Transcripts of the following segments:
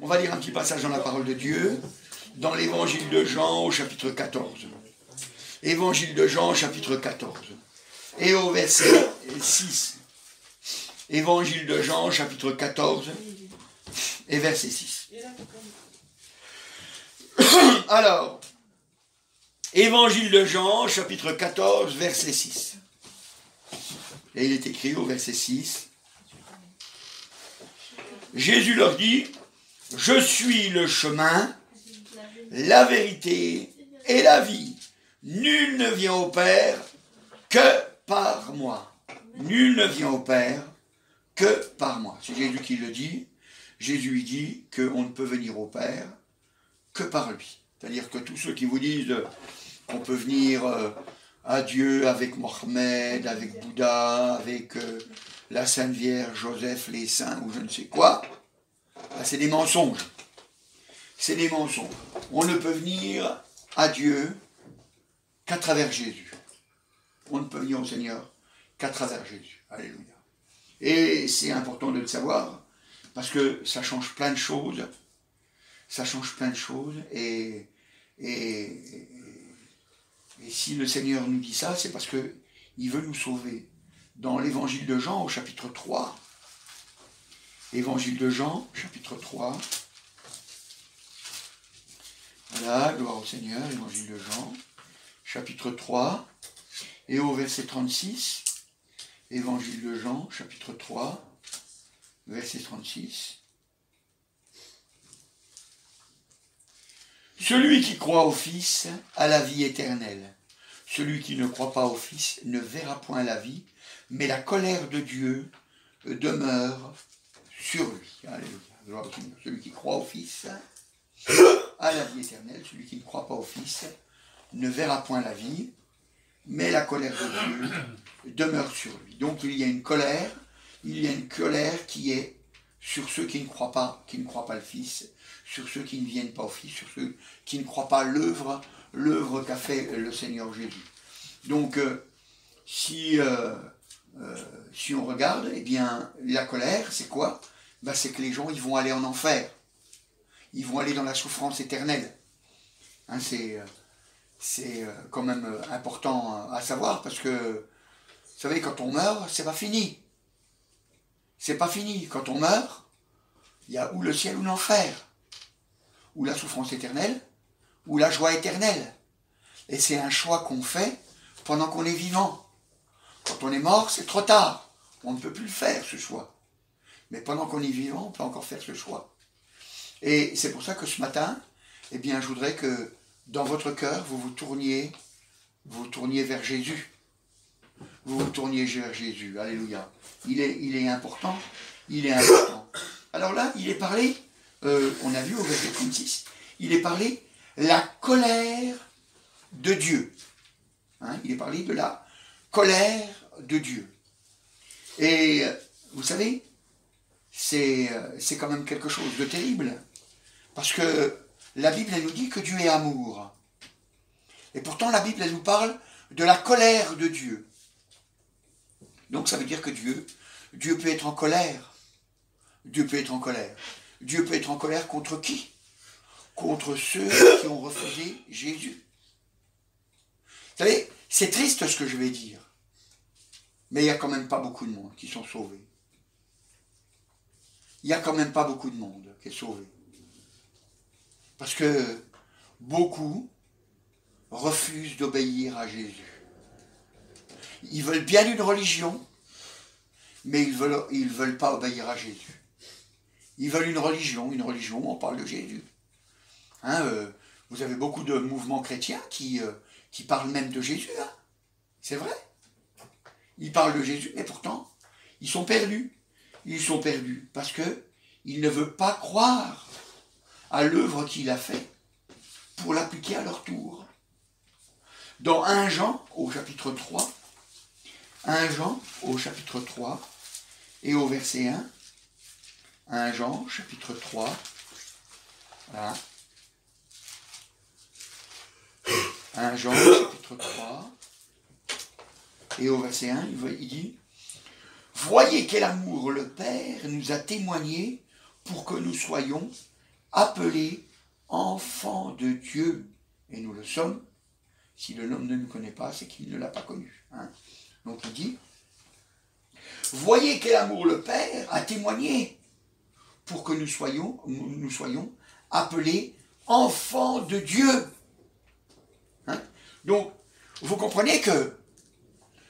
On va lire un petit passage dans la parole de Dieu, dans l'évangile de Jean au chapitre 14. Évangile de Jean, chapitre 14. Et au verset 6. Évangile de Jean, chapitre 14, et verset 6. Alors, Évangile de Jean, chapitre 14, verset 6. Et il est écrit au verset 6. Jésus leur dit, « Je suis le chemin, la vérité et la vie. Nul ne vient au Père que par moi. » Nul ne vient au Père que par moi. C'est Jésus qui le dit. Jésus lui dit qu'on ne peut venir au Père que par lui. C'est-à-dire que tous ceux qui vous disent qu'on peut venir à Dieu avec Mohammed, avec Bouddha, avec la Sainte Vierge, Joseph, les saints ou je ne sais quoi, ben c'est des mensonges. C'est des mensonges. On ne peut venir à Dieu qu'à travers Jésus. On ne peut venir au Seigneur qu'à travers Jésus. Alléluia. Et c'est important de le savoir, parce que ça change plein de choses. Ça change plein de choses. Et si le Seigneur nous dit ça, c'est parce qu'il veut nous sauver. Dans l'évangile de Jean, au chapitre 3, évangile de Jean, chapitre 3, voilà, gloire au Seigneur, évangile de Jean, chapitre 3, et au verset 36, évangile de Jean, chapitre 3, verset 36. Celui qui croit au Fils a la vie éternelle. Celui qui ne croit pas au Fils ne verra point la vie, mais la colère de Dieu demeure sur lui. Alléluia. Gloire au Seigneur. Celui qui croit au Fils a la vie éternelle. Celui qui ne croit pas au Fils ne verra point la vie, mais la colère de Dieu demeure sur lui. Donc il y a une colère qui est sur ceux qui ne croient pas le Fils, sur ceux qui ne viennent pas au Fils, sur ceux qui ne croient pas l'œuvre qu'a fait le Seigneur Jésus. Donc, si on regarde, eh bien, la colère, c'est quoi? Ben, c'est que les gens, ils vont aller en enfer. Ils vont aller dans la souffrance éternelle. Hein, c'est quand même important à savoir, parce que, vous savez, quand on meurt, c'est pas fini. C'est pas fini. Quand on meurt, il y a ou le ciel ou l'enfer. Ou la souffrance éternelle, ou la joie éternelle. Et c'est un choix qu'on fait pendant qu'on est vivant. Quand on est mort, c'est trop tard. On ne peut plus le faire, ce choix. Mais pendant qu'on est vivant, on peut encore faire ce choix. Et c'est pour ça que ce matin, eh bien, je voudrais que dans votre cœur, vous tourniez vers Jésus. Vous tourniez vers Jésus. Alléluia. Il est important. Il est important. Alors là, il est parlé, on a vu au verset 36, il est parlé la colère de Dieu. Hein, il est parlé de la colère de Dieu. Et vous savez, c'est quand même quelque chose de terrible. Parce que la Bible, elle nous dit que Dieu est amour. Et pourtant, la Bible, elle nous parle de la colère de Dieu. Donc ça veut dire que Dieu peut être en colère. Dieu peut être en colère. Dieu peut être en colère contre qui? Contre ceux qui ont refusé Jésus. Vous savez, c'est triste ce que je vais dire. Mais il n'y a quand même pas beaucoup de monde qui sont sauvés. Il n'y a quand même pas beaucoup de monde qui est sauvé. Parce que beaucoup refusent d'obéir à Jésus. Ils veulent bien une religion, mais ils veulent pas obéir à Jésus. Ils veulent une religion, on parle de Jésus. Hein, vous avez beaucoup de mouvements chrétiens qui parlent même de Jésus. Hein. C'est vrai. Ils parlent de Jésus, mais pourtant, ils sont perdus. Ils sont perdus parce qu'ils ne veulent pas croire à l'œuvre qu'il a fait pour l'appliquer à leur tour. Dans 1 Jean, au chapitre 3, 1 Jean, au chapitre 3, et au verset 1, 1 Jean, chapitre 3, voilà. 1 Jean, chapitre 3, et au verset 1, il dit « Voyez quel amour le Père nous a témoigné pour que nous soyons appelés enfants de Dieu. Et nous le sommes. Si l'homme ne nous connaît pas, c'est qu'il ne l'a pas connu. Hein. Donc il dit, voyez quel amour le Père a témoigné pour que nous soyons appelés enfants de Dieu. Hein. Donc, vous comprenez que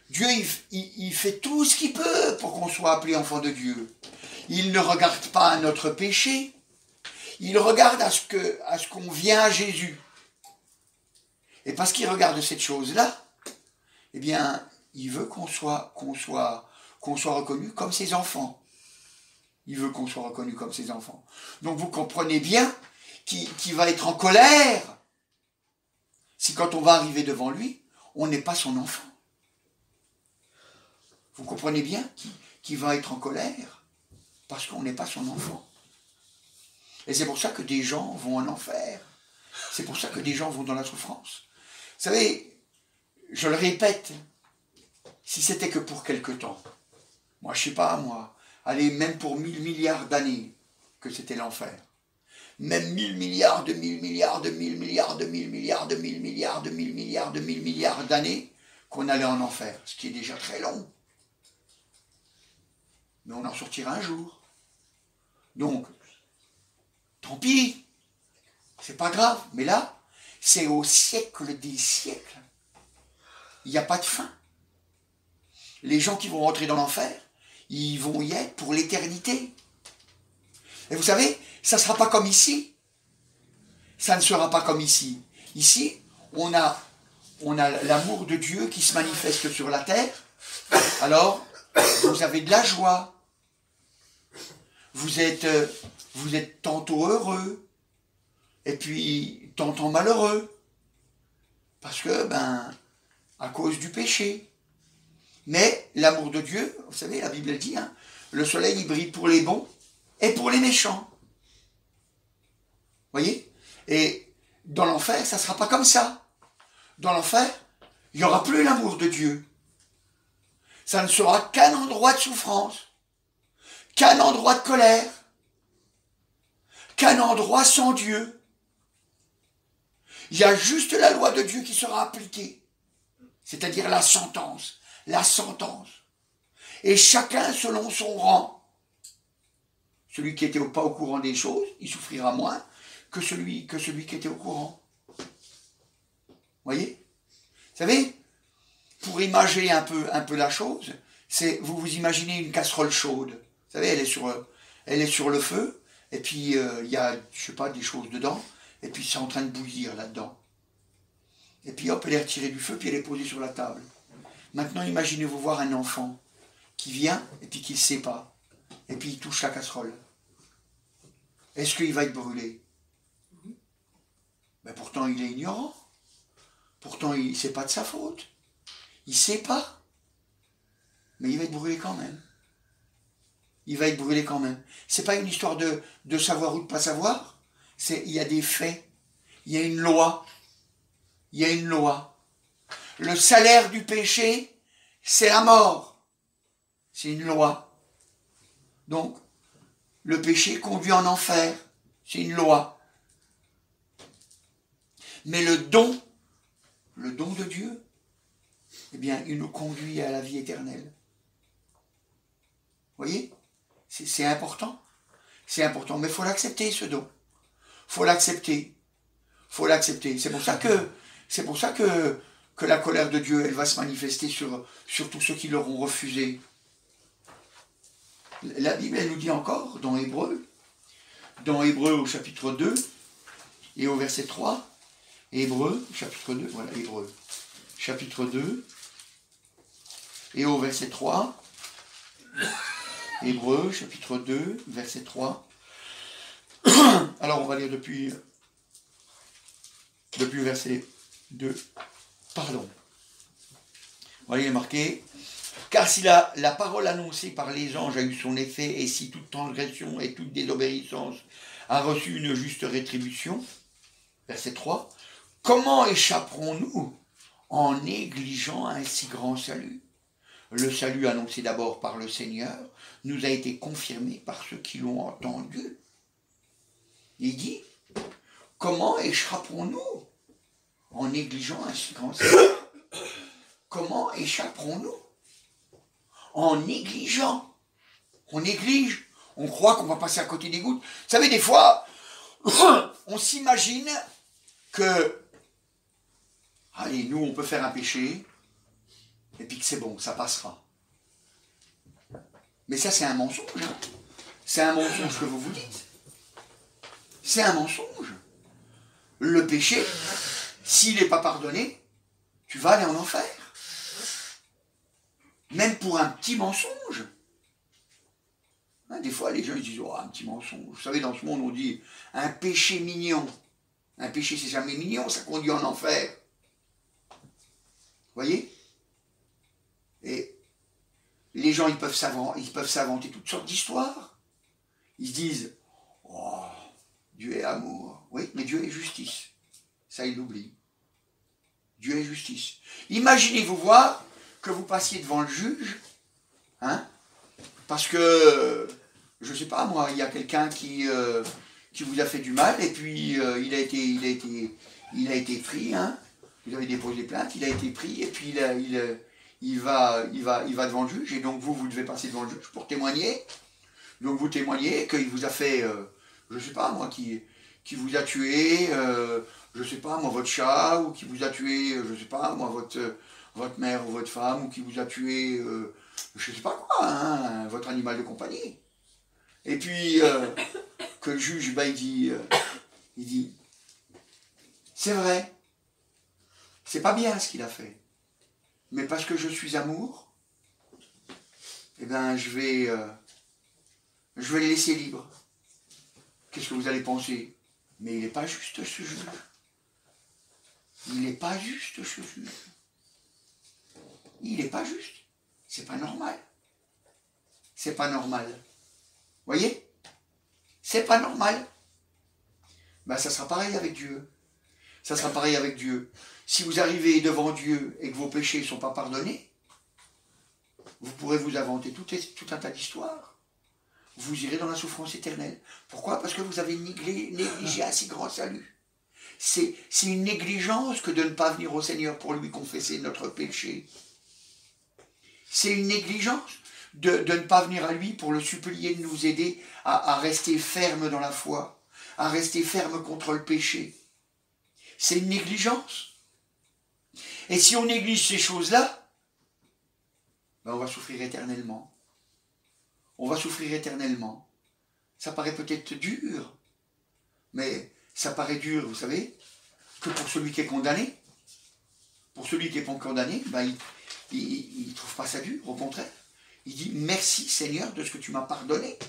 Dieu, il fait tout ce qu'il peut pour qu'on soit appelé enfant de Dieu. Il ne regarde pas à notre péché, il regarde à ce qu'on vient à Jésus. Et parce qu'il regarde cette chose-là, eh bien, il veut qu'on soit reconnu comme ses enfants. Il veut qu'on soit reconnu comme ses enfants. Donc vous comprenez bien qu'il va être en colère si quand on va arriver devant lui, on n'est pas son enfant. Vous comprenez bien qu'il va être en colère parce qu'on n'est pas son enfant. Et c'est pour ça que des gens vont en enfer. C'est pour ça que des gens vont dans la souffrance. Vous savez, je le répète, si c'était que pour quelque temps, moi je sais pas, allez, même pour 1000 milliards d'années que c'était l'enfer. Même 1000 milliards de 1000 milliards de 1000 milliards de 1000 milliards de 1000 milliards de 1000 milliards de 1000 milliards d'années qu'on allait en enfer, ce qui est déjà très long. Mais on en sortira un jour. Donc, tant pis, c'est pas grave, mais là, c'est au siècle des siècles. Il n'y a pas de fin. Les gens qui vont rentrer dans l'enfer, ils vont y être pour l'éternité. Et vous savez, ça ne sera pas comme ici. Ça ne sera pas comme ici. Ici, on a l'amour de Dieu qui se manifeste sur la terre. Alors, vous avez de la joie. Vous êtes tantôt heureux, et puis tantôt malheureux. Parce que, à cause du péché. Mais l'amour de Dieu, vous savez, la Bible dit, hein, le soleil il brille pour les bons et pour les méchants. Voyez? Et dans l'enfer, ça ne sera pas comme ça. Dans l'enfer, il n'y aura plus l'amour de Dieu. Ça ne sera qu'un endroit de souffrance, qu'un endroit de colère, qu'un endroit sans Dieu. Il y a juste la loi de Dieu qui sera appliquée, c'est-à-dire la sentence. La sentence. Et chacun selon son rang. Celui qui n'était pas au courant des choses, il souffrira moins que celui qui était au courant. Voyez? Vous savez, pour imaginer un peu la chose, c'est vous imaginez une casserole chaude. Vous savez, elle est sur le feu, et puis il y a, je sais pas, des choses dedans, et puis c'est en train de bouillir là-dedans. Et puis hop, elle est retirée du feu, puis elle est posée sur la table. Maintenant, imaginez-vous voir un enfant qui vient et puis qui ne sait pas. Et puis il touche la casserole. Est-ce qu'il va être brûlé? Mais pourtant, il est ignorant. Pourtant, c'est pas de sa faute. Il ne sait pas. Mais il va être brûlé quand même. Il va être brûlé quand même. Ce n'est pas une histoire de savoir ou de ne pas savoir. Il y a des faits. Il y a une loi. Il y a une loi. Le salaire du péché, c'est la mort. C'est une loi. Donc, le péché conduit en enfer. C'est une loi. Mais le don de Dieu, eh bien, il nous conduit à la vie éternelle. Vous voyez? C'est important. C'est important. Mais il faut l'accepter, ce don. Il faut l'accepter. Il faut l'accepter. C'est pour ça que la colère de Dieu, elle va se manifester sur tous ceux qui l'auront refusé. La Bible, elle nous dit encore, dans Hébreu au chapitre 2, et au verset 3, Hébreu, chapitre 2, voilà, Hébreu, chapitre 2, et au verset 3, Hébreu, chapitre 2, verset 3, alors on va lire depuis verset 2, pardon. Voilà, il est marqué, car si la parole annoncée par les anges a eu son effet, et si toute transgression et toute désobéissance a reçu une juste rétribution, verset 3, comment échapperons-nous en négligeant un si grand salut? Le salut annoncé d'abord par le Seigneur nous a été confirmé par ceux qui l'ont entendu. Il dit, comment échapperons-nous en négligeant un si grand salut? Comment échapperons-nous en négligeant? On néglige, on croit qu'on va passer à côté des gouttes. Vous savez, des fois, on s'imagine que, allez, nous, on peut faire un péché, et puis que c'est bon, ça passera. Mais ça, c'est un mensonge. Hein. C'est un mensonge que vous vous dites. C'est un mensonge. Le péché, s'il n'est pas pardonné, tu vas aller en enfer. Même pour un petit mensonge. Hein, des fois, les gens ils disent, oh, un petit mensonge. Vous savez, dans ce monde, on dit, un péché mignon. Un péché, c'est jamais mignon, ça conduit en enfer. Vous voyez? Et les gens, ils peuvent s'inventer toutes sortes d'histoires. Ils se disent, oh, Dieu est amour. Oui, mais Dieu est justice. Ça, ils l'oublient. Dieu est justice. Imaginez-vous voir que vous passiez devant le juge, hein, parce que, je ne sais pas moi, il y a quelqu'un qui vous a fait du mal, et puis il a été pris, hein, vous avez déposé plainte, il a été pris, et puis il va devant le juge, et donc vous devez passer devant le juge pour témoigner. Donc vous témoignez qu'il vous a fait, je ne sais pas moi, qui vous a tué, je ne sais pas moi, votre chat, ou qui vous a tué, je ne sais pas moi, votre mère ou votre femme, ou qui vous a tué, je ne sais pas quoi, hein, votre animal de compagnie. Et puis, que le juge, ben, il dit, c'est vrai, c'est pas bien ce qu'il a fait, mais parce que je suis amour, eh ben, je vais le laisser libre. Qu'est-ce que vous allez penser? Mais il n'est pas juste ce juge. Il n'est pas juste ce juge. Il n'est pas juste. C'est pas normal. C'est pas normal. Voyez? C'est pas normal. Ben, ça sera pareil avec Dieu. Ça sera pareil avec Dieu. Si vous arrivez devant Dieu et que vos péchés ne sont pas pardonnés, vous pourrez vous inventer tout un tas d'histoires. Vous irez dans la souffrance éternelle. Pourquoi? Parce que vous avez négligé un si grand salut. C'est une négligence que de ne pas venir au Seigneur pour lui confesser notre péché. C'est une négligence de ne pas venir à lui pour le supplier de nous aider à rester ferme dans la foi, à rester ferme contre le péché. C'est une négligence. Et si on néglige ces choses-là, ben on va souffrir éternellement. On va souffrir éternellement. Ça paraît peut-être dur, mais ça paraît dur, vous savez, que pour celui qui est condamné. Pour celui qui n'est pas condamné, ben il ne trouve pas ça dur, au contraire. Il dit, merci Seigneur de ce que tu m'as pardonné.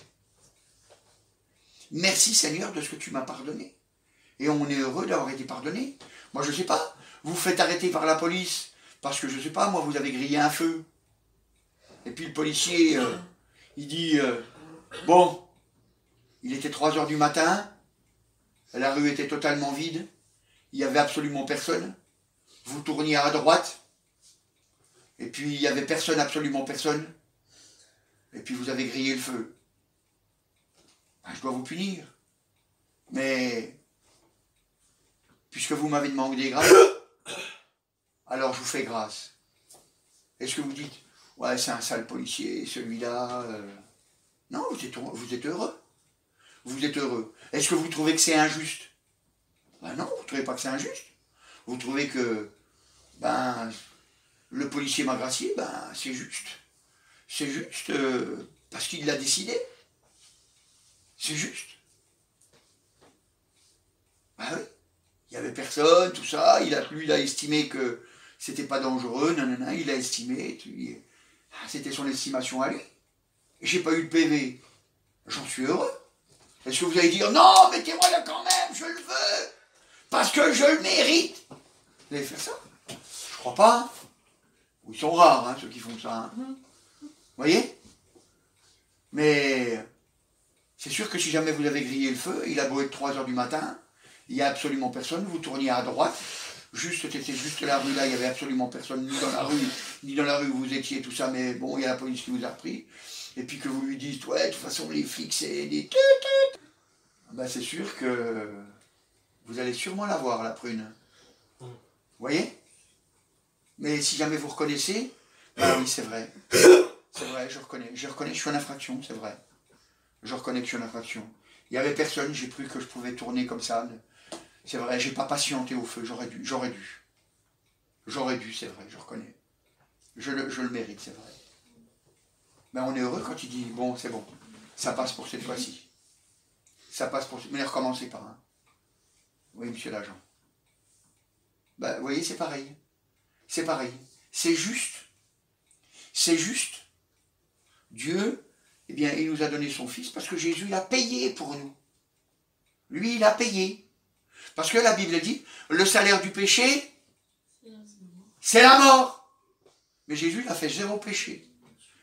Merci Seigneur de ce que tu m'as pardonné. Et on est heureux d'avoir été pardonné. Moi, je ne sais pas, vous vous faites arrêter par la police, parce que je ne sais pas, moi, vous avez grillé un feu. Et puis le policier, il dit, bon, il était 3 h du matin, la rue était totalement vide, il n'y avait absolument personne, vous tourniez à droite, et puis il n'y avait personne, absolument personne, et puis vous avez grillé le feu. Ben, je dois vous punir. Mais, puisque vous m'avez demandé grâce, alors je vous fais grâce. Est-ce que vous dites, ouais, c'est un sale policier, celui-là Non, vous êtes heureux. Vous êtes heureux. Est-ce que vous trouvez que c'est injuste? Ben non, vous ne trouvez pas que c'est injuste. Vous trouvez que, ben, le policier m'a gracié, ben, c'est juste. C'est juste parce qu'il l'a décidé. C'est juste. Ben oui. Il n'y avait personne, tout ça. Lui, il a estimé que c'était pas dangereux, nanana, il a estimé. C'était son estimation à lui. J'ai pas eu le PV. J'en suis heureux. Est-ce que vous allez dire, non, mettez-moi là quand même, je le veux, parce que je le mérite? Vous allez faire ça? Je crois pas. Ils sont rares, hein, ceux qui font ça. Hein. Vous voyez? Mais c'est sûr que si jamais vous avez grillé le feu, il a beau être 3 h du matin, il n'y a absolument personne, vous tourniez à droite, c'était juste la rue là, il n'y avait absolument personne, ni dans la rue où vous étiez, tout ça, mais bon, il y a la police qui vous a repris, et puis que vous lui dites, ouais, de toute façon, les flics, c'est des Ben, c'est sûr que vous allez sûrement la voir, la prune. Vous voyez? Mais si jamais vous reconnaissez, ben oui, c'est vrai. C'est vrai, je reconnais. Je reconnais que je suis en infraction, c'est vrai. Je reconnais que je suis en infraction. Il n'y avait personne, j'ai cru que je pouvais tourner comme ça. C'est vrai, j'ai pas patienté au feu, j'aurais dû. J'aurais dû, c'est vrai, je reconnais. Je le mérite, c'est vrai. Mais on est heureux quand il dit, bon, c'est bon, ça passe pour cette fois-ci. Ça passe pour... Mais recommencez par un. Oui, monsieur l'agent. Ben, vous voyez, c'est pareil. C'est pareil. C'est juste. C'est juste. Dieu, eh bien, il nous a donné son Fils parce que Jésus, il a payé pour nous. Lui, il a payé. Parce que la Bible dit, le salaire du péché, c'est la mort. Mais Jésus, il a fait 0 péché.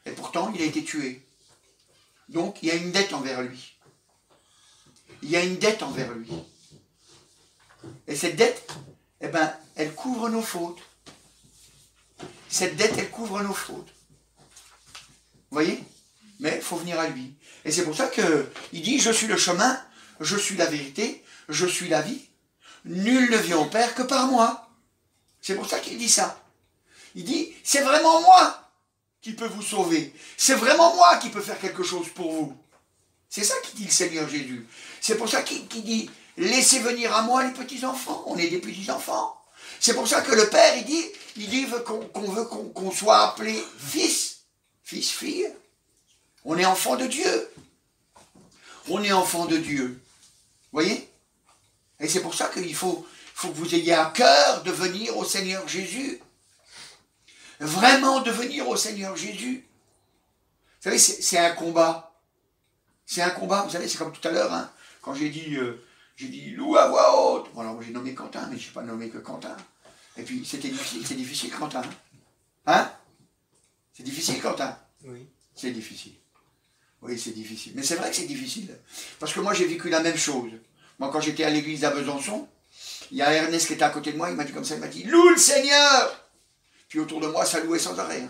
Et pourtant, il a été tué. Donc, il y a une dette envers lui. Il y a une dette envers lui. Et cette dette, eh ben, elle couvre nos fautes. Cette dette, elle couvre nos fautes. Vous voyez? Mais il faut venir à lui. Et c'est pour ça qu'il dit, je suis le chemin, je suis la vérité, je suis la vie. Nul ne vient au Père que par moi. C'est pour ça qu'il dit ça. Il dit, c'est vraiment moi qui peux vous sauver. C'est vraiment moi qui peux faire quelque chose pour vous. C'est ça qu'il dit le Seigneur Jésus. C'est pour ça qu'il dit, laissez venir à moi les petits-enfants. On est des petits-enfants. C'est pour ça que le Père, il dit qu'on veut qu'on soit appelé fils, fille. On est enfant de Dieu. On est enfant de Dieu. Vous voyez? Et c'est pour ça qu'il faut que vous ayez à cœur de venir au Seigneur Jésus. Vraiment de venir au Seigneur Jésus. Vous savez, c'est un combat. C'est un combat. Vous savez, c'est comme tout à l'heure, hein, quand j'ai dit loue à voix haute. Bon, alors j'ai nommé Quentin, mais je n'ai pas nommé que Quentin. Et puis, c'était difficile, c'est difficile, Quentin. Hein? C'est difficile, Quentin? Oui. C'est difficile. Oui, c'est difficile. Mais c'est vrai que c'est difficile. Parce que moi, j'ai vécu la même chose. Moi, quand j'étais à l'église à Besançon, il y a Ernest qui était à côté de moi, il m'a dit comme ça, il m'a dit, loue le Seigneur! Puis autour de moi, ça louait sans arrêt. Hein.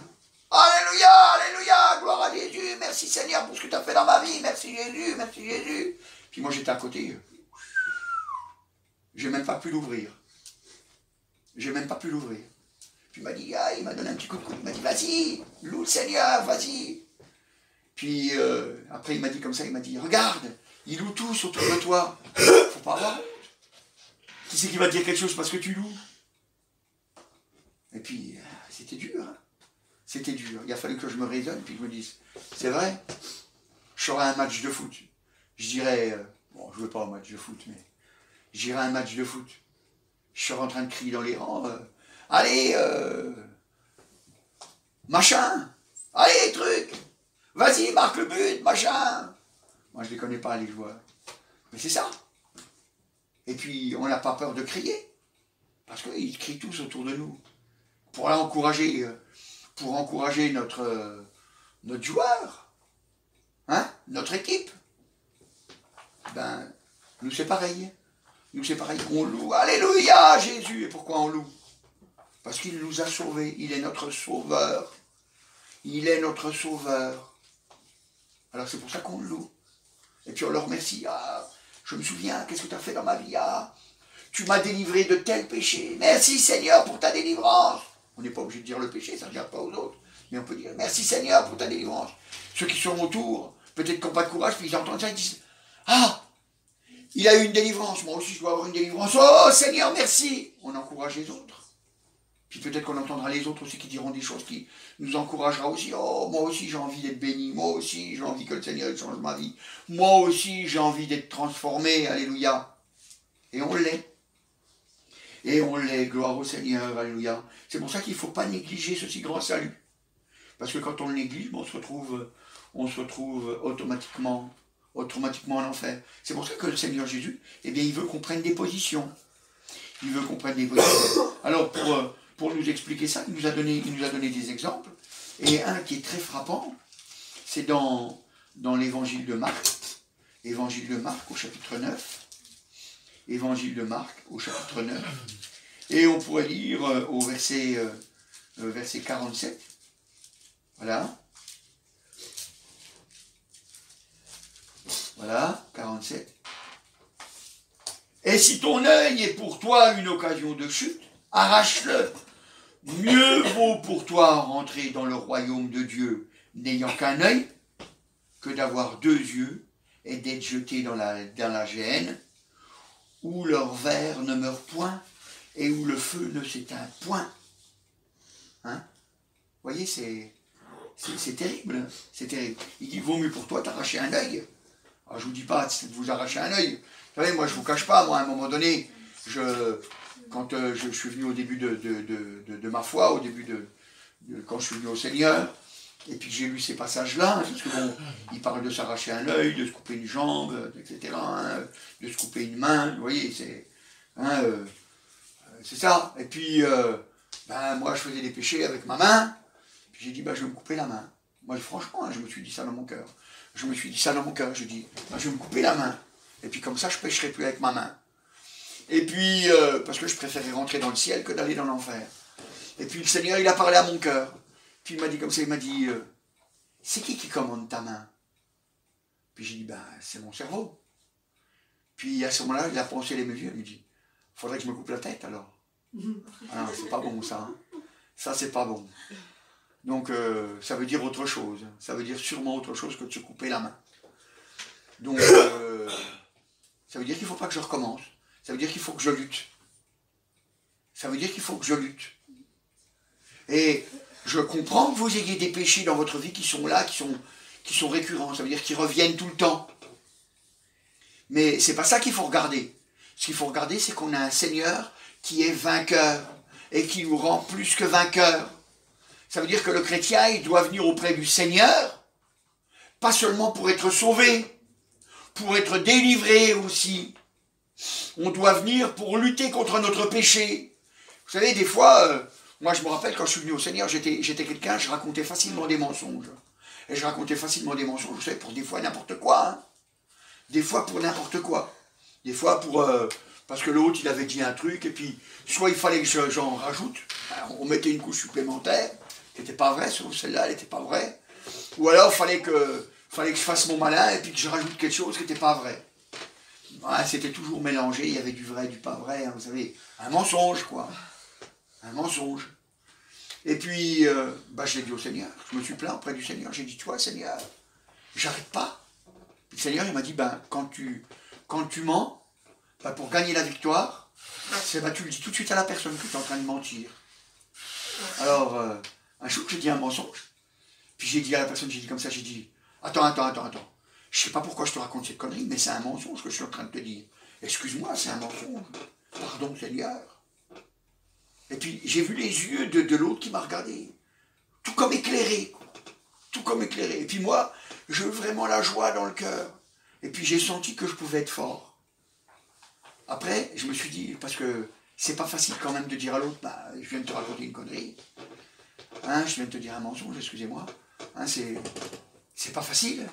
Alléluia, alléluia, gloire à Jésus, merci Seigneur pour ce que tu as fait dans ma vie, merci Jésus, merci Jésus. Puis moi, j'étais à côté. J'ai même pas pu l'ouvrir. J'ai même pas pu l'ouvrir. Puis il m'a dit, ah, il m'a donné un petit coup de coude, il m'a dit, vas-y, loue le Seigneur, vas-y. Puis après, il m'a dit comme ça, il m'a dit, regarde, ils louent tous autour de toi. Faut pas avoir honte. Qui c'est qui va te dire quelque chose parce que tu loues? Et puis, c'était dur. Hein. C'était dur. Il a fallu que je me raisonne, puis que je me dise, c'est vrai, je serai à un match de foot. Je dirais, bon, je ne veux pas un match de foot, mais j'irai à un match de foot. Je serai en train de crier dans les rangs, allez, machin, allez, truc, vas-y, marque le but, machin. Moi, je ne les connais pas, les joueurs. Mais c'est ça. Et puis, on n'a pas peur de crier. Parce qu'ils crient tous autour de nous. Pour encourager notre joueur. Hein, notre équipe. Ben, nous c'est pareil. Nous c'est pareil. On loue. Alléluia, Jésus. Et pourquoi on loue? Parce qu'il nous a sauvés. Il est notre sauveur. Il est notre sauveur. Alors c'est pour ça qu'on le loue. Et puis on le remercie. Ah, je me souviens, qu'est-ce que tu as fait dans ma vie? Ah, tu m'as délivré de tel péché. Merci Seigneur pour ta délivrance. On n'est pas obligé de dire le péché, ça ne regarde pas aux autres. Mais on peut dire merci Seigneur pour ta délivrance. Ceux qui sont autour, peut-être qui n'ont pas de courage, puis ils entendent ça, ils disent ah, il a eu une délivrance, moi aussi je dois avoir une délivrance. Oh Seigneur, merci. On encourage les autres. Puis peut-être qu'on entendra les autres aussi qui diront des choses qui nous encouragera aussi. Oh, moi aussi j'ai envie d'être béni. Moi aussi j'ai envie que le Seigneur change ma vie. Moi aussi j'ai envie d'être transformé. Alléluia. Et on l'est. Et on l'est. Gloire au Seigneur. Alléluia. C'est pour ça qu'il ne faut pas négliger ce si grand salut. Parce que quand on le néglige, on se retrouve automatiquement en enfer. C'est pour ça que le Seigneur Jésus, eh bien, il veut qu'on prenne des positions. Il veut qu'on prenne des positions. Alors, pour nous expliquer ça, il nous a donné des exemples. Et un qui est très frappant, c'est dans l'évangile de Marc. Évangile de Marc au chapitre 9. Évangile de Marc au chapitre 9. Et on pourrait lire au verset 47. Voilà. Voilà, 47. Et si ton œil est pour toi une occasion de chute, arrache-le. Mieux vaut pour toi rentrer dans le royaume de Dieu n'ayant qu'un œil que d'avoir 2 yeux et d'être jeté dans la géhenne où leur verre ne meurt point et où le feu ne s'éteint point. Hein? Vous voyez, c'est terrible, c'est terrible. Il dit, vaut mieux pour toi t'arracher un œil. Alors, je ne vous dis pas de vous arracher un œil. Vous savez, moi je ne vous cache pas, moi à un moment donné, quand je suis venu au début de ma foi, au début quand je suis venu au Seigneur, et puis j'ai lu ces passages-là, parce que bon, il parle de s'arracher un œil, de se couper une jambe, etc., hein, de se couper une main, vous voyez, c'est ça. Et puis, moi je faisais des péchés avec ma main, puis j'ai dit, je vais me couper la main. Moi franchement, hein, je me suis dit ça dans mon cœur. Je dis, je vais me couper la main. Et puis comme ça, je ne pécherai plus avec ma main. Et puis, parce que je préférais rentrer dans le ciel que d'aller dans l'enfer. Et puis le Seigneur, il a parlé à mon cœur. Puis il m'a dit comme ça, il m'a dit, c'est qui commande ta main? Puis j'ai dit, c'est mon cerveau. Puis à ce moment-là, il a pensé les mesures, il me dit, il faudrait que je me coupe la tête alors. Alors c'est pas bon ça. Hein. Ça, c'est pas bon. Donc, ça veut dire autre chose. Ça veut dire sûrement autre chose que de se couper la main. Donc, ça veut dire qu'il ne faut pas que je recommence. Ça veut dire qu'il faut que je lutte. Ça veut dire qu'il faut que je lutte. Et je comprends que vous ayez des péchés dans votre vie qui sont là, qui sont récurrents. Ça veut dire qu'ils reviennent tout le temps. Mais c'est pas ça qu'il faut regarder. Ce qu'il faut regarder, c'est qu'on a un Seigneur qui est vainqueur et qui nous rend plus que vainqueurs. Ça veut dire que le chrétien, il doit venir auprès du Seigneur, pas seulement pour être sauvé, pour être délivré aussi. On doit venir pour lutter contre notre péché. Vous savez, des fois, moi je me rappelle quand je suis venu au Seigneur, j'étais quelqu'un, je racontais facilement des mensonges. Et je racontais facilement des mensonges, vous savez, pour des fois n'importe quoi. Hein. Des fois pour n'importe quoi. Des fois pour... parce que l'autre, il avait dit un truc, et puis, soit il fallait que j'en rajoute, alors, on mettait une couche supplémentaire, qui n'était pas vraie, sauf celle-là, elle n'était pas vraie. Ou alors, il fallait que je fasse mon malin, et puis que je rajoute quelque chose qui n'était pas vrai. Ouais, c'était toujours mélangé, il y avait du vrai, du pas vrai, hein, vous savez, un mensonge, quoi. Un mensonge. Et puis, je l'ai dit au Seigneur, je me suis plaint auprès du Seigneur, j'ai dit, toi, Seigneur, j'arrête pas. Puis le Seigneur, il m'a dit, quand tu mens, pour gagner la victoire, tu le dis tout de suite à la personne que tu es en train de mentir. Alors, un jour, j'ai dit un mensonge, puis j'ai dit à la personne, j'ai dit comme ça, j'ai dit, attends, je sais pas pourquoi je te raconte cette connerie, mais c'est un mensonge que je suis en train de te dire. Excuse-moi, c'est un mensonge. Pardon, Seigneur. Et puis, j'ai vu les yeux de l'autre qui m'a regardé, tout comme éclairé, tout comme éclairé. Et puis moi, j'ai eu vraiment la joie dans le cœur. Et puis j'ai senti que je pouvais être fort. Après, je me suis dit, parce que c'est pas facile quand même de dire à l'autre, je viens de te raconter une connerie. Hein, je viens de te dire un mensonge, excusez-moi. Hein, c'est pas facile.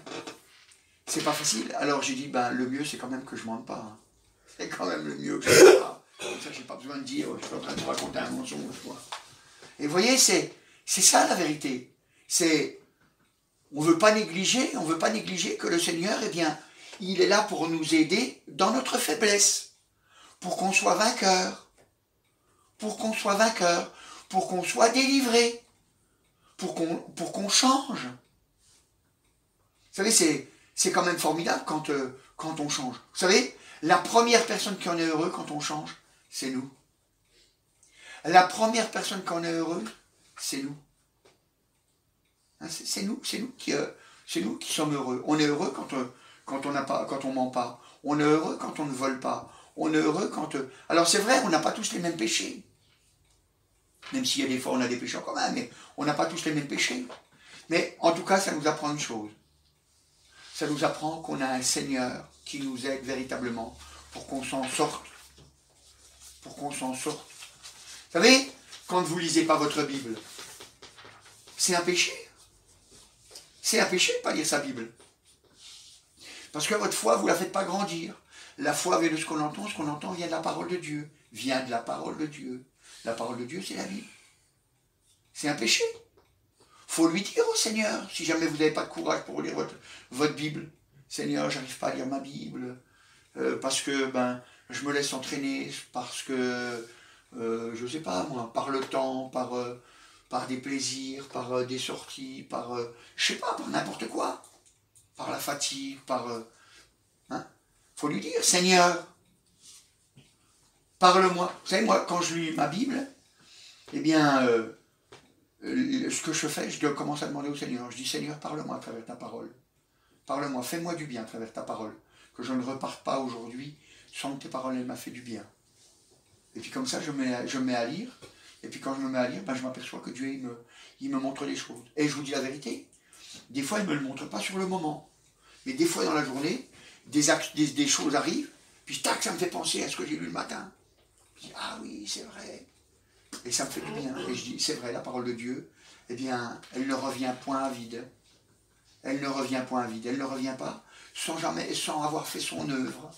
C'est pas facile. Alors j'ai dit, le mieux c'est quand même que je mente pas. Hein. C'est quand même le mieux que je mente pas. Comme ça, j'ai pas besoin de dire, je suis en train de te raconter un mensonge. Quoi. Et vous voyez, c'est ça la vérité. On ne veut pas négliger que le Seigneur, eh bien, il est là pour nous aider dans notre faiblesse, pour qu'on soit vainqueur, pour qu'on soit délivré, pour qu'on change. Vous savez, c'est quand même formidable quand on change. Vous savez, la première personne qui en est heureux quand on change, c'est nous. La première personne qui en est heureuse, c'est nous. Hein, c'est nous qui sommes heureux. On est heureux quand on ment pas. On est heureux quand on ne vole pas. On est heureux quand... Alors c'est vrai, on n'a pas tous les mêmes péchés. Même s'il y a des fois on a des péchés en commun, mais on n'a pas tous les mêmes péchés. Mais en tout cas, ça nous apprend une chose. Ça nous apprend qu'on a un Seigneur qui nous aide véritablement pour qu'on s'en sorte. Pour qu'on s'en sorte. Vous savez, quand vous ne lisez pas votre Bible, c'est un péché. C'est un péché de ne pas lire sa Bible. Parce que votre foi, vous ne la faites pas grandir. La foi vient de ce qu'on entend vient de la parole de Dieu. Vient de la parole de Dieu. La parole de Dieu, c'est la Bible. C'est un péché. Il faut lui dire au Seigneur, si jamais vous n'avez pas de courage pour lire votre Bible, Seigneur, j'arrive pas à lire ma Bible, parce que je me laisse entraîner parce que, je ne sais pas moi, par le temps, par des plaisirs, par des sorties, je sais pas, par n'importe quoi, par la fatigue, hein, faut lui dire, Seigneur, parle-moi. Vous savez, moi, quand je lis ma Bible, eh bien, ce que je fais, je commence à demander au Seigneur. Je dis, Seigneur, parle-moi à travers ta parole. Parle-moi, fais-moi du bien à travers ta parole. Que je ne reparte pas aujourd'hui sans que tes paroles, elles m'aient fait du bien. Et puis comme ça, je me mets à lire. Et puis quand je me mets à lire, ben, je m'aperçois que Dieu, il me montre les choses. Et je vous dis la vérité, des fois, il ne me le montre pas sur le moment. Mais des fois, dans la journée, des choses arrivent, puis tac, ça me fait penser à ce que j'ai lu le matin. Je dis, ah oui, c'est vrai. Et ça me fait du bien. Et je dis, c'est vrai, la parole de Dieu, eh bien, elle ne revient point à vide. Elle ne revient point à vide. Elle ne revient pas sans avoir fait son œuvre.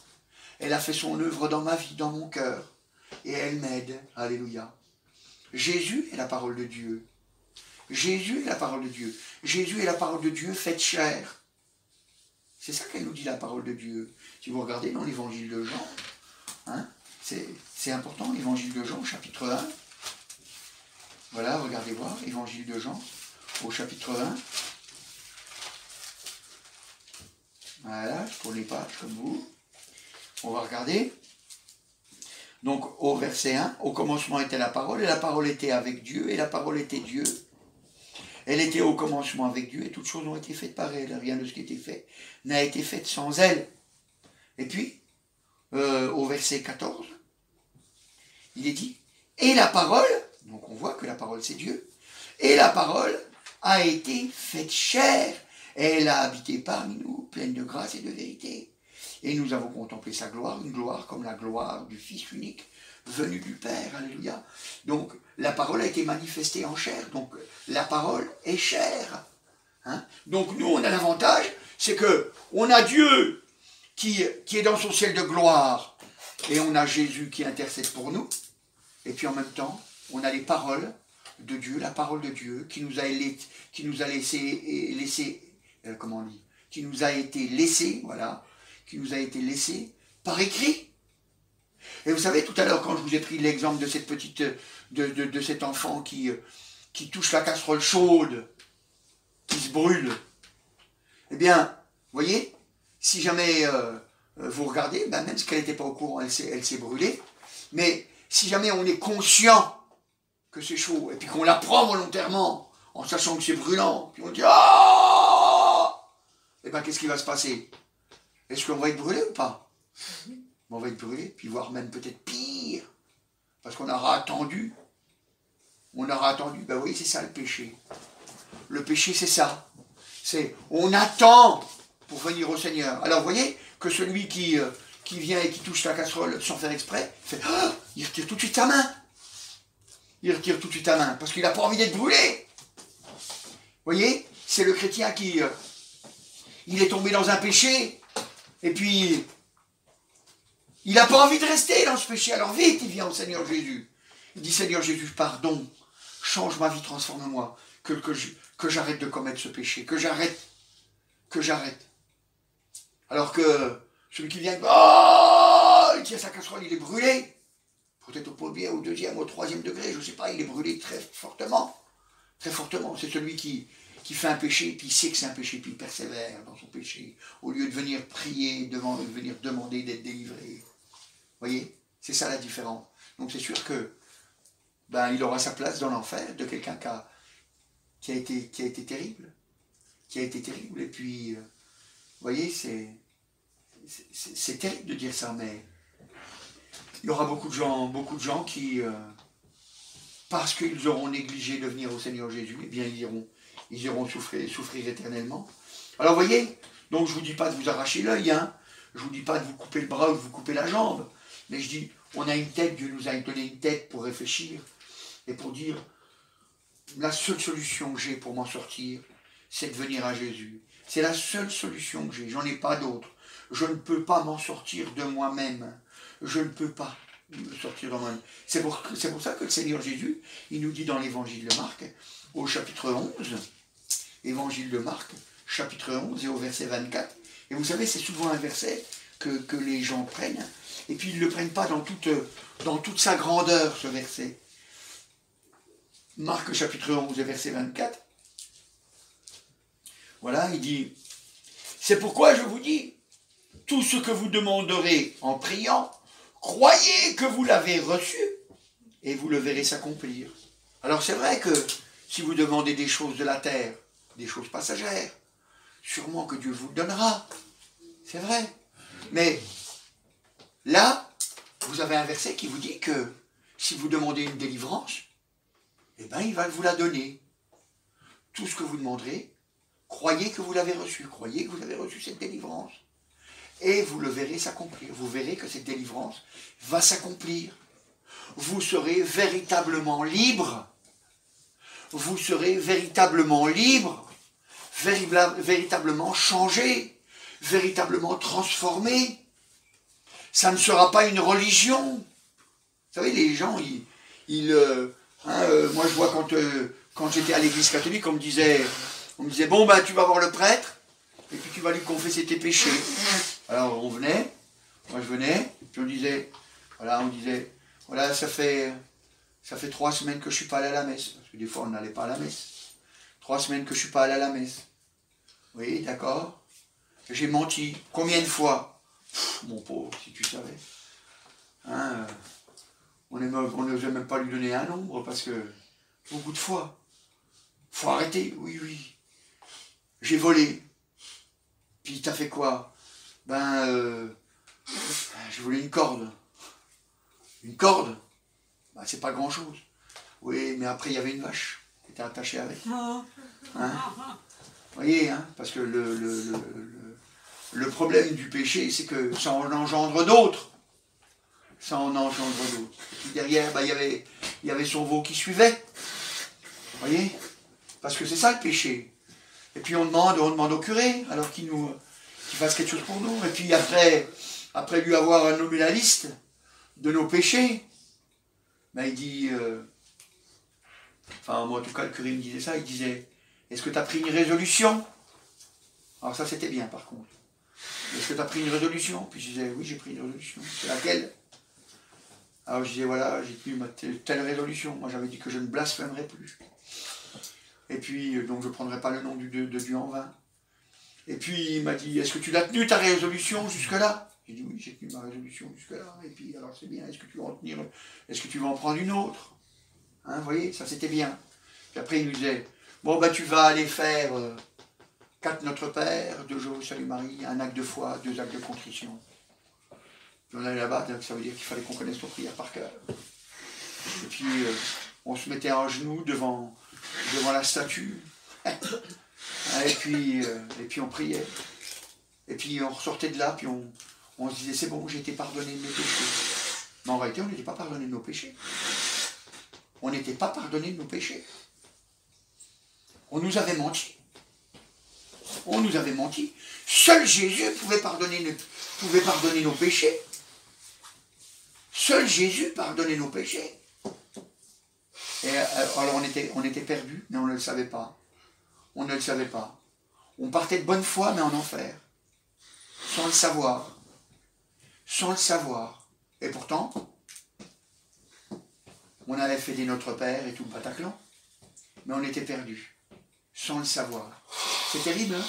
Elle a fait son œuvre dans ma vie, dans mon cœur. Et elle m'aide. Alléluia. Jésus est la parole de Dieu. Jésus est la parole de Dieu. Jésus est la parole de Dieu faite chair. C'est ça qu'elle nous dit, la parole de Dieu. Si vous regardez dans l'évangile de Jean, hein, c'est important, l'évangile de Jean, chapitre 1. Voilà, regardez voir, évangile de Jean, au chapitre 1. Voilà, je tourne les pages comme vous. On va regarder. Donc, au verset 1, au commencement était la parole, et la parole était avec Dieu, et la parole était Dieu. Elle était au commencement avec Dieu, et toutes choses ont été faites par elle. Rien de ce qui était fait n'a été fait sans elle. Et puis, au verset 14, il est dit, et la parole, donc on voit que la parole c'est Dieu, et la parole a été faite chair, et elle a habité parmi nous, pleine de grâce et de vérité. Et nous avons contemplé sa gloire, une gloire comme la gloire du Fils unique, venu du Père, alléluia. Donc, la parole a été manifestée en chair, donc la parole est chair. Hein? Donc, nous, on a l'avantage, c'est que on a Dieu qui est dans son ciel de gloire, et on a Jésus qui intercède pour nous, et puis en même temps, on a les paroles de Dieu, la parole de Dieu, qui nous a été laissée, voilà, qui nous a été laissée par écrit. Et vous savez, tout à l'heure, quand je vous ai pris l'exemple de cette petite, de cet enfant qui touche la casserole chaude, qui se brûle, eh bien, vous voyez, si jamais vous regardez, ben même si elle n'était pas au courant, elle s'est brûlée, mais si jamais on est conscient que c'est chaud, et puis qu'on la prend volontairement, en sachant que c'est brûlant, puis on dit « Ah !» eh bien, qu'est-ce qui va se passer? Est-ce qu'on va être brûlé ou pas? On va être brûlé, puis voire même peut-être pire, parce qu'on aura attendu. On aura attendu. Ben oui, c'est ça le péché. Le péché, c'est ça. On attend pour venir au Seigneur. Alors, vous voyez que celui qui vient et qui touche la casserole sans faire exprès, il retire tout de suite sa main. Il retire tout de suite sa main, parce qu'il n'a pas envie d'être brûlé. Vous voyez, c'est le chrétien qui il est tombé dans un péché, et puis il n'a pas envie de rester dans ce péché. Alors vite, il vient au Seigneur Jésus. Il dit, Seigneur Jésus, pardon, change ma vie, transforme-moi, que j'arrête de commettre ce péché, que j'arrête. Alors que celui qui vient, il tient sa casserole, il est brûlé, peut-être au premier, au deuxième, au troisième degré, je ne sais pas, il est brûlé très fortement. Très fortement. C'est celui qui fait un péché, puis il sait que c'est un péché, puis il persévère dans son péché, au lieu de venir prier, de venir demander d'être délivré. Vous voyez, c'est ça la différence. Donc c'est sûr que il aura sa place dans l'enfer de quelqu'un qui a été terrible. Qui a été terrible. Et puis, vous voyez, c'est terrible de dire ça, mais il y aura beaucoup de gens qui, parce qu'ils auront négligé de venir au Seigneur Jésus, eh bien ils iront souffrir éternellement. Alors vous voyez, donc je ne vous dis pas de vous arracher l'œil, hein, je ne vous dis pas de vous couper le bras ou de vous couper la jambe, mais je dis, on a une tête, Dieu nous a donné une tête pour réfléchir et pour dire, la seule solution que j'ai pour m'en sortir, c'est de venir à Jésus. C'est la seule solution que j'ai, j'en ai pas d'autre. Je ne peux pas m'en sortir de moi-même. Je ne peux pas me sortir de moi-même. C'est pour ça que le Seigneur Jésus, il nous dit dans l'évangile de Marc, au chapitre 11, évangile de Marc, chapitre 11 et au verset 24, et vous savez, c'est souvent un verset que les gens prennent. Et puis ils ne le prennent pas dans toute sa grandeur, ce verset. Marc chapitre 11 et verset 24. Voilà, il dit, c'est pourquoi je vous dis, tout ce que vous demanderez en priant, croyez que vous l'avez reçu et vous le verrez s'accomplir. Alors c'est vrai que si vous demandez des choses de la terre, des choses passagères, sûrement que Dieu vous le donnera. C'est vrai. Mais là, vous avez un verset qui vous dit que si vous demandez une délivrance, eh bien il va vous la donner. Tout ce que vous demanderez, croyez que vous l'avez reçu. Croyez que vous avez reçu cette délivrance. Et vous le verrez s'accomplir. Vous verrez que cette délivrance va s'accomplir. Vous serez véritablement libre. Vous serez véritablement libre, véritablement changé, véritablement transformé. Ça ne sera pas une religion. Vous savez, les gens, moi je vois quand j'étais à l'église catholique, on me disait, bon ben tu vas voir le prêtre, et puis tu vas lui confesser tes péchés. Alors on venait, moi je venais, puis on disait, voilà, ça fait 3 semaines que je ne suis pas allé à la messe. Parce que des fois, on n'allait pas à la messe. 3 semaines que je ne suis pas allé à la messe. Oui, d'accord. J'ai menti. Combien de fois? Mon pauvre, si tu savais. Hein, on n'osait même pas lui donner un nombre, parce que beaucoup de fois. Faut arrêter. Oui, oui. J'ai volé. Puis t'as fait quoi? J'ai volé une corde. Une corde? C'est pas grand-chose. Oui, mais après, il y avait une vache qui était attachée avec. Hein? Vous voyez, hein? Parce que le problème du péché, c'est que ça en engendre d'autres. Ça en engendre d'autres. Et puis derrière, il y avait son veau qui suivait. Vous voyez? Parce que c'est ça le péché. Et puis on demande au curé, alors qu'il fasse quelque chose pour nous. Et puis après lui avoir nommé la liste de nos péchés, il dit, moi en tout cas le curé me disait ça, il disait, est-ce que tu as pris une résolution? Alors ça c'était bien par contre. Est-ce que tu as pris une résolution? Puis je disais, oui j'ai pris une résolution. C'est laquelle? Alors je disais, voilà, j'ai tenu telle résolution. Moi j'avais dit que je ne blasphémerais plus. Et puis, donc je ne prendrai pas le nom de Dieu en vain. Et puis il m'a dit, est-ce que tu l'as tenu ta résolution jusque-là? J'ai dit, oui, j'ai tenu ma résolution jusque-là. Et puis, alors c'est bien, est-ce que tu vas en prendre une autre? Hein, vous voyez, ça c'était bien. Puis après il nous disait, bon tu vas aller faire 4 Notre Père, 2 Jours Salut Marie, 1 acte de foi, 2 actes de contrition. Puis on allait là-bas, ça veut dire qu'il fallait qu'on connaisse nos prières par cœur. Et puis on se mettait en genoux devant la statue. Et puis on priait. Et puis on ressortait de là, puis on se disait, c'est bon, j'ai été pardonné de mes péchés. Mais en réalité, on n'était pas pardonné de nos péchés. On n'était pas pardonné de nos péchés. On nous avait menti. On nous avait menti. Seul Jésus pouvait pardonner nos péchés. Seul Jésus pardonnait nos péchés. Et alors on était perdus, mais on ne le savait pas. On ne le savait pas. On partait de bonne foi, mais en enfer. Sans le savoir. Sans le savoir. Et pourtant, on avait fait des Notre Père et tout le Bataclan, mais on était perdus, sans le savoir. C'est terrible, hein?